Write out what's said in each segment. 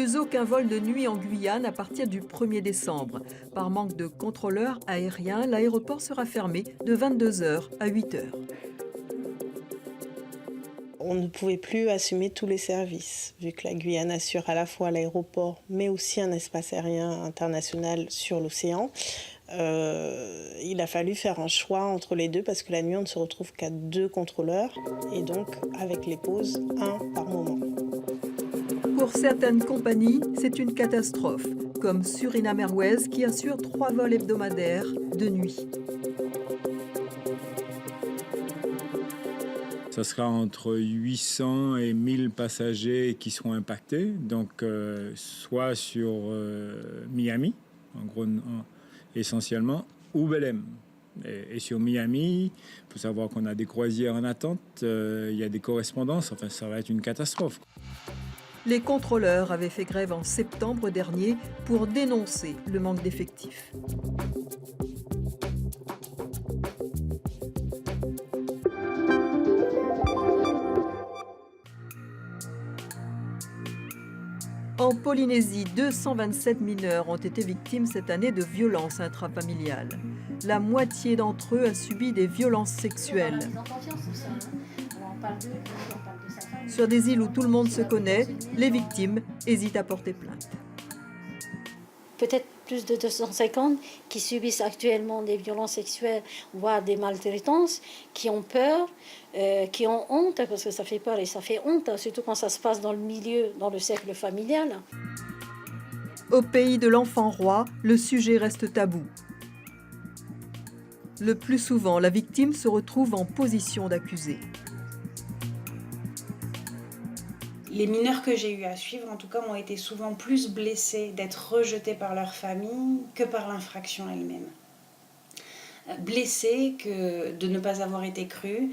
Plus aucun vol de nuit en Guyane à partir du 1er décembre. Par manque de contrôleurs aériens, l'aéroport sera fermé de 22 heures à 8 heures. On ne pouvait plus assumer tous les services, vu que la Guyane assure à la fois l'aéroport, mais aussi un espace aérien international sur l'océan. Il a fallu faire un choix entre les deux parce que la nuit, on ne se retrouve qu'à 2 contrôleurs et donc avec les pauses, 1 par moment. Pour certaines compagnies, c'est une catastrophe, comme Suriname Airways qui assure 3 vols hebdomadaires de nuit. Ça sera entre 800 et 1000 passagers qui seront impactés, donc soit sur Miami, en gros essentiellement, ou Belém. Et sur Miami, il faut savoir qu'on a des croisières en attente, il y a des correspondances, enfin ça va être une catastrophe. Les contrôleurs avaient fait grève en septembre dernier pour dénoncer le manque d'effectifs. En Polynésie, 227 mineurs ont été victimes cette année de violences intrafamiliales. La moitié d'entre eux a subi des violences sexuelles. Sur des îles où tout le monde se connaît, les victimes hésitent à porter plainte. Peut-être plus de 250 qui subissent actuellement des violences sexuelles, voire des maltraitances, qui ont peur, qui ont honte, parce que ça fait peur et ça fait honte, surtout quand ça se passe dans le milieu, dans le cercle familial. Au pays de l'enfant roi, le sujet reste tabou. Le plus souvent, la victime se retrouve en position d'accusé. Les mineurs que j'ai eu à suivre, en tout cas, ont été souvent plus blessés d'être rejetés par leur famille que par l'infraction elle-même. Blessés de ne pas avoir été crus,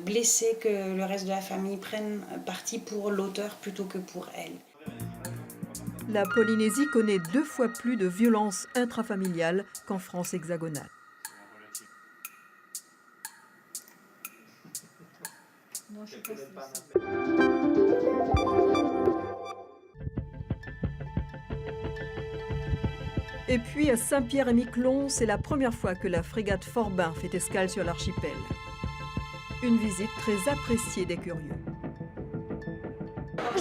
blessés que le reste de la famille prenne parti pour l'auteur plutôt que pour elle. La Polynésie connaît 2 fois plus de violences intrafamiliales qu'en France hexagonale. Et puis à Saint-Pierre-et-Miquelon, c'est la première fois que la frégate Forbin fait escale sur l'archipel. Une visite très appréciée des curieux.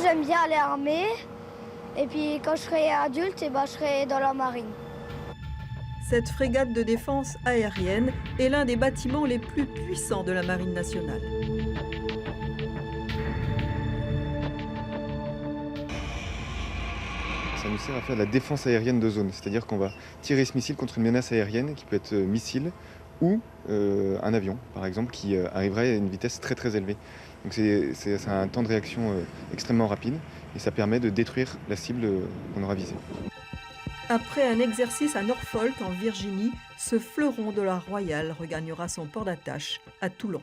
J'aime bien aller armée et puis quand je serai adulte, je serai dans la marine. Cette frégate de défense aérienne est l'un des bâtiments les plus puissants de la marine nationale. Ça nous sert à faire de la défense aérienne de zone, c'est-à-dire qu'on va tirer ce missile contre une menace aérienne qui peut être missile ou un avion, par exemple, qui arriverait à une vitesse très très élevée. Donc c'est un temps de réaction extrêmement rapide et ça permet de détruire la cible qu'on aura visée. Après un exercice à Norfolk, en Virginie, ce fleuron de la Royale regagnera son port d'attache à Toulon.